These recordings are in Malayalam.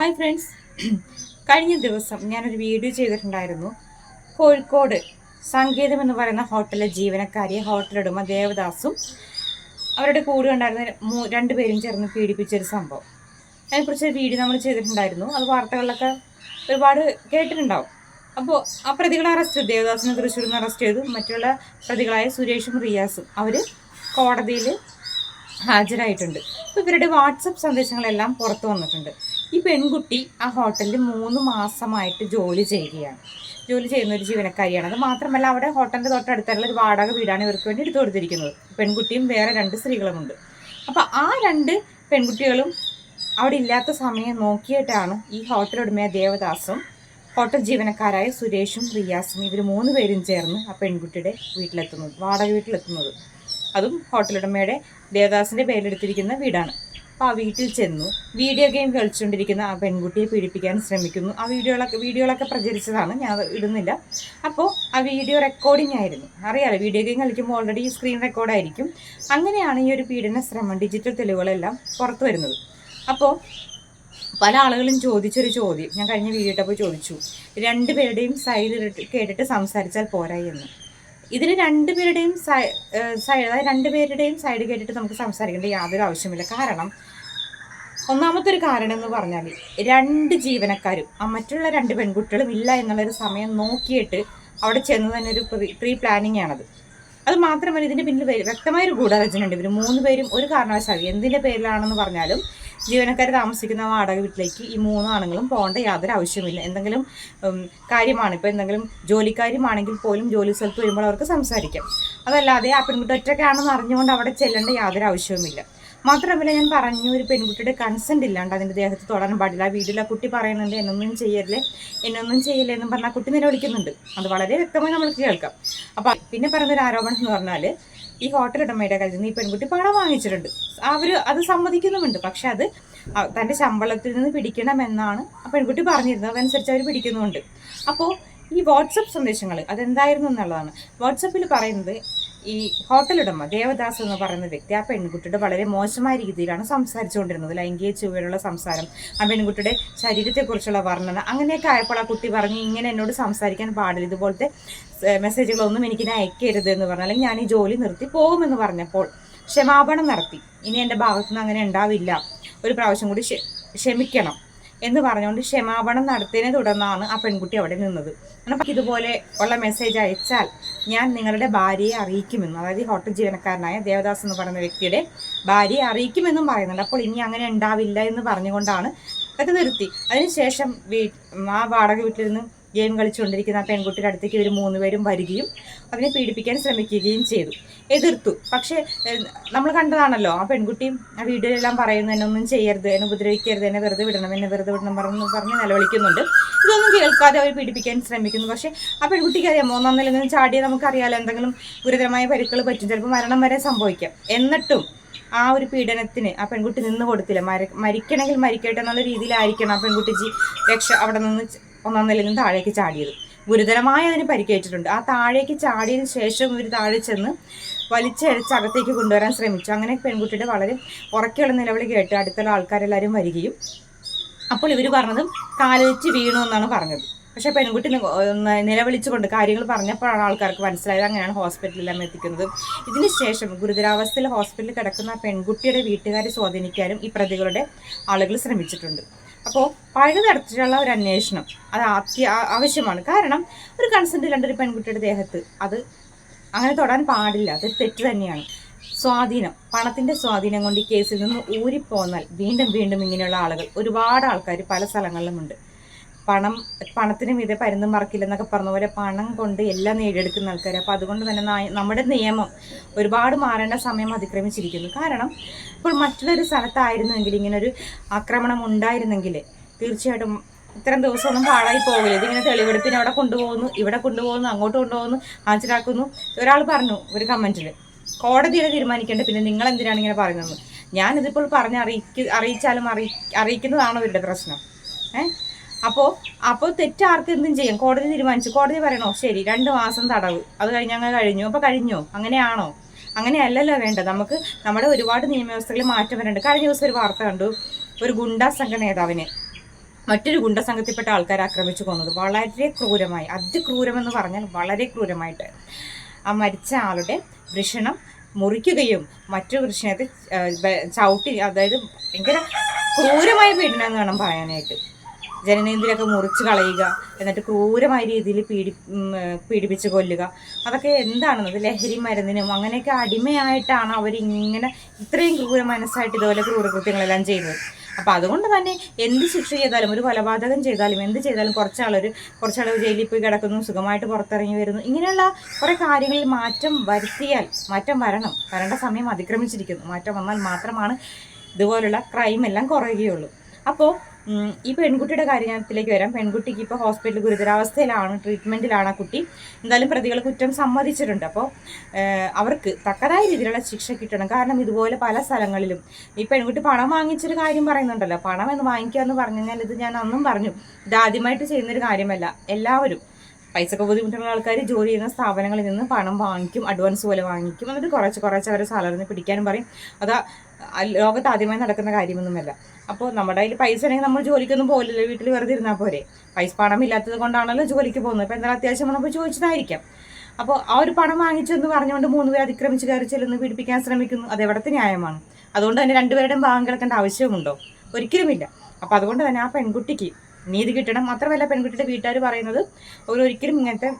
ഹായ് ഫ്രണ്ട്സ്, കഴിഞ്ഞ ദിവസം ഞാനൊരു വീഡിയോ ചെയ്തിട്ടുണ്ടായിരുന്നു. കോഴിക്കോട് സംഗീതം എന്ന് പറയുന്ന ഹോട്ടലിലെ ജീവനക്കാരിയെ ഹോട്ടലുടമ ദേവദാസും അവരുടെ കൂടെ ഉണ്ടായിരുന്ന രണ്ടുപേരും ചേർന്ന് പീഡിപ്പിച്ചൊരു സംഭവം. അതിനെക്കുറിച്ച് വീഡിയോ നമ്മൾ ചെയ്തിട്ടുണ്ടായിരുന്നു. അത് വാർത്തകളിലൊക്കെ ഒരുപാട് കേട്ടിട്ടുണ്ടാവും. അപ്പോൾ ആ പ്രതികളെ അറസ്റ്റ് ചെയ്തു. ദേവദാസിനെ തൃശ്ശൂരിൽ നിന്ന് അറസ്റ്റ് ചെയ്തു. മറ്റുള്ള പ്രതികളായ സുരേഷും റിയാസും അവർ കോടതിയിൽ ഹാജരായിട്ടുണ്ട്. അപ്പോൾ ഇവരുടെ വാട്സപ്പ് സന്ദേശങ്ങളെല്ലാം പുറത്തു വന്നിട്ടുണ്ട്. ഈ പെൺകുട്ടി ആ ഹോട്ടലിൽ 3 മാസമായിട്ട് ജോലി ചെയ്യുകയാണ്. ജോലി ചെയ്യുന്ന ഒരു ജീവനക്കാരിയാണ്. അത് മാത്രമല്ല, അവിടെ ഹോട്ടലിൻ്റെ തൊട്ടടുത്തുള്ള ഒരു വാടക വീടാണ് ഇവർക്ക് വേണ്ടി എടുത്തു കൊടുത്തിരിക്കുന്നത്. പെൺകുട്ടിയും വേറെ 2 സ്ത്രീകളുമുണ്ട്. അപ്പോൾ ആ 2 പെൺകുട്ടികളും അവിടെ ഇല്ലാത്ത സമയം നോക്കിയിട്ടാണ് ഈ ഹോട്ടൽ ഉടമയ ദേവദാസും ഹോട്ടൽ ജീവനക്കാരായ സുരേഷും റിയാസും ഇവർ 3 പേരും ചേർന്ന് ആ പെൺകുട്ടിയുടെ വീട്ടിലെത്തുന്നത്, വാടക വീട്ടിലെത്തുന്നത്. അതും ഹോട്ടലുടമയുടെ ദേവദാസിൻ്റെ പേരിലെടുത്തിരിക്കുന്ന വീടാണ്. അപ്പോൾ ആ വീട്ടിൽ ചെന്നു വീഡിയോ ഗെയിം കളിച്ചുകൊണ്ടിരിക്കുന്ന ആ പെൺകുട്ടിയെ പീഡിപ്പിക്കാൻ ശ്രമിക്കുന്നു. ആ വീഡിയോകളൊക്കെ പ്രചരിച്ചതാണ്, ഞാൻ ഇടുന്നില്ല. അപ്പോൾ ആ വീഡിയോ റെക്കോർഡിംഗ് ആയിരുന്നു. അറിയാലോ, വീഡിയോ ഗെയിം കളിക്കുമ്പോൾ ഓൾറെഡി സ്ക്രീൻ റെക്കോർഡായിരിക്കും. അങ്ങനെയാണ് ഈ ഒരു പീഡന ശ്രമം, ഡിജിറ്റൽ തെളിവുകളെല്ലാം പുറത്തു വരുന്നത്. അപ്പോൾ പല ആളുകളും ചോദിച്ചൊരു ചോദ്യം ഞാൻ കഴിഞ്ഞ വീഡിയോ ഇട്ടപ്പോൾ ചോദിച്ചു, 2 പേരുടെയും സൈഡ് കേട്ടിട്ട് സംസാരിച്ചാൽ പോരായി എന്ന്. ഇതിൽ 2 പേരുടെയും അതായത് 2 പേരുടെയും സൈഡ് കേട്ടിട്ട് നമുക്ക് സംസാരിക്കേണ്ട യാതൊരു ആവശ്യമില്ല. കാരണം ഒന്നാമത്തെ ഒരു കാരണം എന്ന് പറഞ്ഞാൽ 2 ജീവനക്കാരും മറ്റുള്ള 2 പെൺകുട്ടികളും ഇല്ല എന്നുള്ളൊരു സമയം നോക്കിയിട്ട് അവിടെ ചെന്ന് തന്നെ ഒരു പ്രീ പ്ലാനിങ് ആണത്. അത് മാത്രമല്ല, ഇതിൻ്റെ പിന്നിൽ വ്യക്തമായൊരു ഗൂഢാലോചന ഉണ്ട്. ഇവർ 3 പേരും ഒരു കാരണവശാലും എന്തിൻ്റെ പേരിലാണെന്ന് പറഞ്ഞാലും ജീവനക്കാർ താമസിക്കുന്ന വാടക വീട്ടിലേക്ക് ഈ 3 ആണുങ്ങളും പോകേണ്ട യാതൊരു ആവശ്യമില്ല. എന്തെങ്കിലും കാര്യമാണ്, ഇപ്പോൾ എന്തെങ്കിലും ജോലിക്കാരുമാണെങ്കിൽ പോലും ജോലി സ്ഥലത്ത് വരുമ്പോൾ അവർക്ക് സംസാരിക്കാം. അതല്ലാതെ ആ പെൺകുട്ടി ഒറ്റയ്ക്കാണെന്ന് അറിഞ്ഞുകൊണ്ട് അവിടെ ചെല്ലേണ്ട യാതൊരു ആവശ്യവുമില്ല. മാത്രമല്ല, ഞാൻ പറഞ്ഞു, ഒരു പെൺകുട്ടിയുടെ കൺസെൻറ്റ് ഇല്ലാണ്ട് അതിൻ്റെ ദേഹത്ത് തൊടാൻ പാടില്ല. ആ വീട്ടിൽ ആ കുട്ടി പറയുന്നുണ്ട്, എന്നൊന്നും ചെയ്യല്ലേ എന്നും പറഞ്ഞാൽ ആ കുട്ടി നിലവിളിക്കുന്നുണ്ട്. അത് വളരെ വ്യക്തമായി നമ്മൾക്ക് കേൾക്കാം. അപ്പോൾ പിന്നെ പറയുന്നൊരു ആരോപണം എന്ന് പറഞ്ഞാൽ, ഈ ഹോട്ടൽ ഉടമയുടെ കയ്യിൽ നിന്ന് ഈ പെൺകുട്ടി പണം വാങ്ങിച്ചിട്ടുണ്ട്. അവർ അത് സമ്മതിക്കുന്നുമുണ്ട്. പക്ഷെ അത് തൻ്റെ ശമ്പളത്തിൽ നിന്ന് പിടിക്കണമെന്നാണ് ആ പെൺകുട്ടി പറഞ്ഞിരുന്നത്. അതനുസരിച്ച് അവർ പിടിക്കുന്നുമുണ്ട്. അപ്പോൾ ഈ വാട്സപ്പ് സന്ദേശങ്ങൾ അതെന്തായിരുന്നു എന്നുള്ളതാണ്. വാട്സപ്പിൽ പറയുന്നത്, ഈ ഹോട്ടൽ ഉടമ ദേവദാസ് എന്ന് പറയുന്ന വ്യക്തി ആ പെൺകുട്ടിയുടെ വളരെ മോശമായ രീതിയിലാണ് സംസാരിച്ചുകൊണ്ടിരുന്നത്. ലൈംഗിക ചുവയുള്ള സംസാരം, ആ പെൺകുട്ടിയുടെ ശരീരത്തെക്കുറിച്ചുള്ള വർണ്ണന, അങ്ങനെയൊക്കെ ആയപ്പോൾ ആ കുട്ടി പറഞ്ഞ്, ഇങ്ങനെ എന്നോട് സംസാരിക്കാൻ പാടില്ല, ഇതുപോലത്തെ മെസ്സേജുകളൊന്നും എനിക്ക് അയക്കരുത് എന്ന് പറഞ്ഞാൽ ഞാൻ ഈ ജോലി നിർത്തി പോകുമെന്ന് പറഞ്ഞപ്പോൾ ക്ഷമാപണം നടത്തി. ഇനി എൻ്റെ ഭാഗത്തുനിന്ന് അങ്ങനെ ഉണ്ടാവില്ല, ഒരു പ്രാവശ്യം കൂടി ക്ഷമിക്കണം എന്ന് പറഞ്ഞുകൊണ്ട് ക്ഷമാപണം നടത്തിയതിനെ തുടർന്നാണ് ആ പെൺകുട്ടി അവിടെ നിന്നത്. അപ്പം ഇതുപോലെ ഉള്ള മെസ്സേജ് അയച്ചാൽ ഞാൻ നിങ്ങളുടെ ഭാര്യയെ അറിയിക്കുമെന്നും, അതായത് ഹോട്ടൽ ജീവനക്കാരനായ ദേവദാസ് എന്ന് പറയുന്ന വ്യക്തിയുടെ ഭാര്യയെ അറിയിക്കുമെന്നും പറയുന്നുണ്ട്. അപ്പോൾ ഇനി അങ്ങനെ ഉണ്ടാവില്ല എന്ന് പറഞ്ഞുകൊണ്ടാണ് അത് നിർത്തി. അതിനുശേഷം ആ വാടക വീട്ടിലിരുന്ന് ഗെയിം കളിച്ചുകൊണ്ടിരിക്കുന്ന ആ പെൺകുട്ടിയുടെ അടുത്തേക്ക് ഇവർ 3 പേരും വരികയും അതിനെ പീഡിപ്പിക്കാൻ ശ്രമിക്കുകയും ചെയ്തു. എതിർത്തു. പക്ഷേ നമ്മൾ കണ്ടതാണല്ലോ, ആ പെൺകുട്ടിയും ആ വീഡിയോയിലെല്ലാം പറയുന്നു, എന്നൊന്നും ചെയ്യരുത്, എന്നെ ഉപദ്രവിക്കരുത്, എന്നെ വെറുതെ വിടണം പറഞ്ഞ് നിലവിളിക്കുന്നുണ്ട്. ഇതൊന്നും കേൾക്കാതെ അവർ പീഡിപ്പിക്കാൻ ശ്രമിക്കുന്നു. പക്ഷേ ആ പെൺകുട്ടിക്ക് അറിയാം, 3-ാം നിലയിൽ നിന്ന് ചാടിയാൽ നമുക്കറിയാലോ, എന്തെങ്കിലും ഗുരുതരമായ പരിക്കുകൾ പറ്റും, ചിലപ്പോൾ മരണം വരെ സംഭവിക്കാം. എന്നിട്ടും ആ ഒരു പീഡനത്തിന് ആ പെൺകുട്ടി നിന്ന് കൊടുത്തില്ല. മരിക്കണമെങ്കിൽ മരിക്കട്ടെ എന്നുള്ള രീതിയിലായിരിക്കണം ആ പെൺകുട്ടി അവിടെ നിന്ന് 1-ാം നിലയിൽ നിന്ന് താഴേക്ക് ചാടിയത്. ഗുരുതരമായി അതിന് പരിക്കേറ്റിട്ടുണ്ട്. ആ താഴേക്ക് ചാടിയതിന് ശേഷം ഇവർ താഴെ ചെന്ന് വലിച്ചഴച്ച് അകത്തേക്ക് കൊണ്ടുവരാൻ ശ്രമിച്ചു. അങ്ങനെ പെൺകുട്ടിയുടെ വളരെ ഉറക്കെയുള്ള നിലവിളി കേട്ട് അടുത്തുള്ള ആൾക്കാരെല്ലാവരും വരികയും അപ്പോൾ ഇവർ പറഞ്ഞതും കാലുവെച്ച് വീണു എന്നാണ് പറഞ്ഞത്. പക്ഷേ പെൺകുട്ടി നിലവിളിച്ചുകൊണ്ട് കാര്യങ്ങൾ പറഞ്ഞപ്പോഴാണ് ആൾക്കാർക്ക് മനസ്സിലായത്. അങ്ങനെയാണ് ഹോസ്പിറ്റലിലെല്ലാം എത്തിക്കുന്നത്. ഇതിന് ശേഷം ഗുരുതരാവസ്ഥയിൽ ഹോസ്പിറ്റലിൽ കിടക്കുന്ന പെൺകുട്ടിയുടെ വീട്ടുകാരെ സ്വാധീനിക്കാനും ഈ പ്രതികളുടെ ആളുകൾ ശ്രമിച്ചിട്ടുണ്ട്. അപ്പോൾ പഴയ തരത്തിലുള്ള ഒരു അന്വേഷണം അത് ആവശ്യമാണ്. കാരണം ഒരു കൺസെൻറ്റ് ഇല്ലാണ്ട് ഒരു പെൺകുട്ടിയുടെ ദേഹത്ത് അത് അങ്ങനെ തൊടാൻ പാടില്ല. അതൊരു തെറ്റ് തന്നെയാണ്. സ്വാധീനം, പണത്തിൻ്റെ സ്വാധീനം കൊണ്ട് ഈ കേസിൽ നിന്ന് ഊരിപ്പോന്നാൽ വീണ്ടും ഇങ്ങനെയുള്ള ആളുകൾ, ഒരുപാട് ആൾക്കാർ പല സ്ഥലങ്ങളിലുമുണ്ട്. പണത്തിന് മീതെ പരുന്തും മറക്കില്ലെന്നൊക്കെ പറഞ്ഞ പോലെ പണം കൊണ്ട് എല്ലാം നേടിയെടുക്കുന്ന ആൾക്കാർ. അപ്പോൾ അതുകൊണ്ട് തന്നെ നമ്മുടെ നിയമം ഒരുപാട് മാറേണ്ട സമയം അതിക്രമിച്ചിരിക്കുന്നു. കാരണം ഇപ്പോൾ മറ്റൊരു സ്ഥലത്തായിരുന്നെങ്കിൽ, ഇങ്ങനൊരു ആക്രമണം ഉണ്ടായിരുന്നെങ്കിൽ തീർച്ചയായിട്ടും ഇത്തരം ദിവസമൊന്നും പാഴായി പോകില്ല. ഇതിങ്ങനെ തെളിവെടുപ്പിന് അവിടെ കൊണ്ടുപോകുന്നു, ഇവിടെ കൊണ്ടുപോകുന്നു, അങ്ങോട്ട് കൊണ്ടുപോകുന്നു, ഹാജരാക്കുന്നു. ഒരാൾ പറഞ്ഞു ഒരു കമൻറ്റിൽ, കോടതിയുടെ തീരുമാനിക്കേണ്ട, പിന്നെ നിങ്ങൾ എന്തിനാണ് ഇങ്ങനെ പറയുന്നത്? ഞാനിതിപ്പോൾ പറഞ്ഞ് അറിയിച്ചാലും അറിയിക്കുന്നതാണോ ഇവരുടെ പ്രശ്നം? അപ്പോൾ തെറ്റാർക്ക് എന്തും ചെയ്യാം. കോടതി തീരുമാനിച്ചു, കോടതി പറയണോ ശരി 2 മാസം തടവ്, അത് കഴിഞ്ഞ് കഴിഞ്ഞു. അപ്പോൾ കഴിഞ്ഞോ? അങ്ങനെയാണോ? അങ്ങനെയല്ലല്ലോ വേണ്ടത്. നമുക്ക് നമ്മുടെ ഒരുപാട് നിയമവ്യവസ്ഥകളിൽ മാറ്റം വരേണ്ടത്. കഴിഞ്ഞ ദിവസം ഒരു വാർത്ത കണ്ടു, ഒരു ഗുണ്ടാ സംഘ നേതാവിന് മറ്റൊരു ഗുണ്ടസംഘത്തിൽപ്പെട്ട ആൾക്കാരെ ആക്രമിച്ചു കൊന്നത് വളരെ ക്രൂരമായി, അതിക്രൂരമെന്ന് പറഞ്ഞാൽ വളരെ ക്രൂരമായിട്ട് ആ മരിച്ച ആളുടെ വൃഷണം മുറിക്കുകയും മറ്റു വൃഷണത്തെ ചവിട്ടി, അതായത് ഭയങ്കര ക്രൂരമായ പീഡനം എന്ന് വേണം പറയാനായിട്ട്. ജനനേന്ദ്രിയൊക്കെ മുറിച്ച് കളയുക, എന്നിട്ട് ക്രൂരമായ രീതിയിൽ പീഡിപ്പിച്ച് കൊല്ലുക, അതൊക്കെ എന്താണെന്നത് ലഹരി മരുന്നിനും അങ്ങനെയൊക്കെ അടിമയായിട്ടാണ് അവരിങ്ങനെ ഇത്രയും ക്രൂര മനസ്സായിട്ട് ഇതുപോലെ ക്രൂരകൃത്യങ്ങളെല്ലാം ചെയ്യുന്നത്. അപ്പം അതുകൊണ്ട് തന്നെ എന്ത് ശിക്ഷ ചെയ്താലും, ഒരു കൊലപാതകം ചെയ്താലും എന്ത് ചെയ്താലും കുറച്ചാൾ ജയിലിൽ പോയി കിടക്കുന്നു, സുഖമായിട്ട് പുറത്തിറങ്ങി വരുന്നു, ഇങ്ങനെയുള്ള കുറേ കാര്യങ്ങളിൽ മാറ്റം വരുത്തിയാൽ, മാറ്റം വരേണ്ട സമയം അതിക്രമിച്ചിരിക്കുന്നു. മാറ്റം വന്നാൽ മാത്രമാണ് ഇതുപോലുള്ള ക്രൈം എല്ലാം കുറയുകയുള്ളൂ. അപ്പോൾ ഈ പെൺകുട്ടിയുടെ കാര്യത്തിലേക്ക് വരാം. പെൺകുട്ടിക്ക് ഇപ്പോൾ ഹോസ്പിറ്റലിൽ ഗുരുതരാവസ്ഥയിലാണ്, ട്രീറ്റ്മെൻറ്റിലാണ് ആ കുട്ടി. എന്തായാലും പ്രതികൾ കുറ്റം സമ്മതിച്ചിട്ടുണ്ട്. അപ്പോൾ അവർക്ക് തക്കതായ രീതിയിലുള്ള ശിക്ഷ കിട്ടണം. കാരണം ഇതുപോലെ പല സ്ഥലങ്ങളിലും ഈ പെൺകുട്ടി പണം വാങ്ങിച്ചൊരു കാര്യം പറയുന്നുണ്ടല്ലോ, പണം എന്ന് വാങ്ങിക്കുക എന്ന് പറഞ്ഞു കഴിഞ്ഞാൽ, ഇത് ഞാൻ അന്നും പറഞ്ഞു, ഇത് ആദ്യമായിട്ട് ചെയ്യുന്നൊരു കാര്യമല്ല. എല്ലാവരും പൈസക്ക് ബുദ്ധിമുട്ടുള്ള ആൾക്കാർ ജോലി ചെയ്യുന്ന സ്ഥാപനങ്ങളിൽ നിന്ന് പണം വാങ്ങിക്കും, അഡ്വാൻസ് പോലെ വാങ്ങിക്കും, എന്നിട്ട് കുറച്ച് അവരെ സാലറിന്ന് പിടിക്കാനും പറയും. അത് ലോകത്ത് ആദ്യമായി നടക്കുന്ന കാര്യമൊന്നുമല്ല. അപ്പോൾ നമ്മുടെ കയ്യിൽ പൈസ ഉണ്ടെങ്കിൽ നമ്മൾ ജോലിക്കൊന്നും പോകില്ലല്ലോ, വീട്ടിൽ വെറുതെ ഇരുന്നാൽ പോരെ. പണം ഇല്ലാത്തത് കൊണ്ടാണല്ലോ ജോലിക്ക് പോകുന്നത്. ഇപ്പോൾ എന്തായാലും അത്യാവശ്യം വന്നപ്പോൾ ചോദിച്ചതായിരിക്കാം. അപ്പോൾ ആ ഒരു പണം വാങ്ങിച്ചെന്ന് പറഞ്ഞുകൊണ്ട് 3 പേർ അതിക്രമിച്ച് കയറി ചെല്ലുന്നു, പീഡിപ്പിക്കാൻ ശ്രമിക്കുന്നു. അത് എവിടത്തെ ന്യായമാണ്? അതുകൊണ്ട് തന്നെ 2 പേരുടെയും ഭാഗം കിടക്കേണ്ട ആവശ്യമുണ്ടോ? ഒരിക്കലുമില്ല. അപ്പോൾ അതുകൊണ്ട് തന്നെ ആ പെൺകുട്ടിക്ക് നീതി കിട്ടണം. മാത്രമല്ല പെൺകുട്ടിയുടെ വീട്ടുകാർ പറയുന്നത് ഒരിക്കലും ഇങ്ങനത്തെ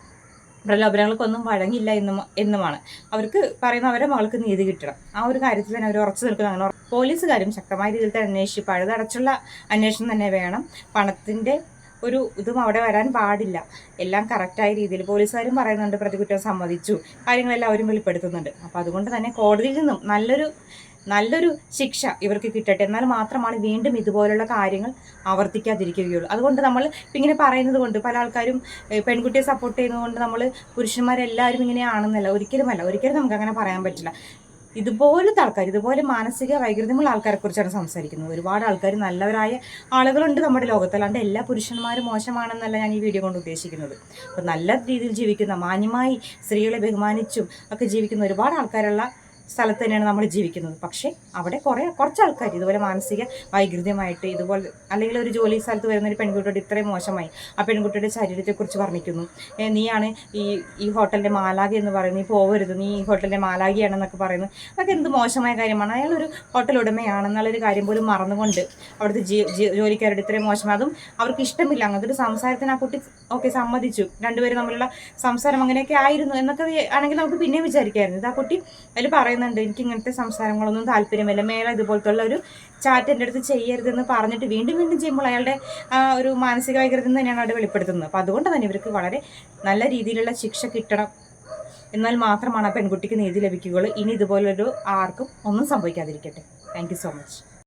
പ്രലോഭനങ്ങൾക്കൊന്നും വഴങ്ങില്ല എന്നുമാണ്. അവർക്ക് പറയുന്ന അവരെ മകൾക്ക് നീതി കിട്ടണം. ആ ഒരു കാര്യത്തിൽ തന്നെ അവർ ഉറച്ചു നിൽക്കുന്നു. അങ്ങനെ പോലീസുകാരും ശക്തമായ രീതിയിൽ തന്നെ അന്വേഷിച്ച് പഴുതടച്ചുള്ള അന്വേഷണം തന്നെ വേണം. പണത്തിൻ്റെ ഒരു ഇതും അവിടെ വരാൻ പാടില്ല. എല്ലാം കറക്റ്റായ രീതിയിൽ പോലീസുകാരും പറയുന്നുണ്ട്, പ്രതികുറ്റം സമ്മതിച്ചു, കാര്യങ്ങളെല്ലാം അവരും വെളിപ്പെടുത്തുന്നുണ്ട്. അപ്പോൾ അതുകൊണ്ട് തന്നെ കോടതിയിൽ നിന്നും നല്ലൊരു ശിക്ഷ ഇവർക്ക് കിട്ടട്ടെ. എന്നാൽ മാത്രമാണ് വീണ്ടും ഇതുപോലുള്ള കാര്യങ്ങൾ ആവർത്തിക്കാതിരിക്കുകയുള്ളൂ. അതുകൊണ്ട് നമ്മൾ ഇങ്ങനെ പറയുന്നത് കൊണ്ട് പല ആൾക്കാരും പെൺകുട്ടിയെ സപ്പോർട്ട് ചെയ്യുന്നതുകൊണ്ട് നമ്മൾ പുരുഷന്മാരെല്ലാവരും ഇങ്ങനെയാണെന്നല്ല, ഒരിക്കലും നമുക്ക് അങ്ങനെ പറയാൻ പറ്റില്ല. ഇതുപോലത്തെ ആൾക്കാർ, ഇതുപോലെ മാനസിക വൈകൃതമുള്ള ആൾക്കാരെ കുറിച്ചാണ് സംസാരിക്കുന്നത്. ഒരുപാട് ആൾക്കാർ, നല്ലവരായ ആളുകളുണ്ട് നമ്മുടെ ലോകത്ത്. അല്ലാണ്ട് എല്ലാ പുരുഷന്മാരും മോശമാണെന്നല്ല ഞാൻ ഈ വീഡിയോ കൊണ്ട് ഉദ്ദേശിക്കുന്നത്. അപ്പോൾ നല്ല രീതിയിൽ ജീവിക്കുന്ന, മാന്യമായി സ്ത്രീകളെ ബഹുമാനിച്ചും ഒക്കെ ജീവിക്കുന്ന ഒരുപാട് ആൾക്കാരുള്ള സ്ഥലത്ത് തന്നെയാണ് നമ്മൾ ജീവിക്കുന്നത്. പക്ഷേ അവിടെ കുറച്ച് ആൾക്കാർ ഇതുപോലെ മാനസിക വൈകൃതമായിട്ട്, ഇതുപോലെ അല്ലെങ്കിൽ ഒരു ജോലി സ്ഥലത്ത് വരുന്ന ഒരു പെൺകുട്ടിയോട് ഇത്രയും മോശമായി ആ പെൺകുട്ടിയുടെ ശരീരത്തെക്കുറിച്ച് വർണ്ണിക്കുന്നു. നീയാണ് ഈ ഹോട്ടലിൻ്റെ മാലാഖ എന്ന് പറയുന്നത്, നീ പോകരുത്, നീ ഈ ഹോട്ടലിൻ്റെ മാലാഖിയാണെന്നൊക്കെ പറയുന്നു. അതൊക്കെ എന്ത് മോശമായ കാര്യമാണ്. അയാളൊരു ഹോട്ടൽ ഉടമയാണെന്നുള്ളൊരു കാര്യം പോലും മറന്നുകൊണ്ട് അവിടുത്തെ ജോലിക്കാരുടെ ഇത്രയും മോശം, അതും അവർക്ക് ഇഷ്ടമില്ല. അങ്ങനത്തെ ഒരു സംസാരത്തിന് ആ കുട്ടി ഓക്കെ സമ്മതിച്ചു, 2 പേരും തമ്മിലുള്ള സംസാരം അങ്ങനെയൊക്കെ ആയിരുന്നു എന്നൊക്കെ ആണെങ്കിൽ നമുക്ക് പിന്നെയും വിചാരിക്കായിരുന്നു. ഇത് ആ കുട്ടി അതിൽ പറയുന്നുണ്ട്, എനിക്ക് ഇങ്ങനത്തെ സംസാരങ്ങളൊന്നും താല്പര്യമില്ല, മേലെ ഇതുപോലത്തുള്ള ഒരു ചാറ്റ് എൻ്റെ അടുത്ത് ചെയ്യരുതെന്ന് പറഞ്ഞിട്ട് വീണ്ടും ചെയ്യുമ്പോൾ അയാളുടെ ഒരു മാനസിക വൈകൃതം തന്നെയാണ് അവിടെ വെളിപ്പെടുത്തുന്നത്. അപ്പോൾ അതുകൊണ്ട് തന്നെ ഇവർക്ക് വളരെ നല്ല രീതിയിലുള്ള ശിക്ഷ കിട്ടണം. എന്നാൽ മാത്രമാണ് ആ പെൺകുട്ടിക്ക് നീതി ലഭിക്കുകയുള്ളൂ. ഇനി ഇതുപോലൊരു ആർക്കും ഒന്നും സംഭവിക്കാതിരിക്കട്ടെ. Thank you so much.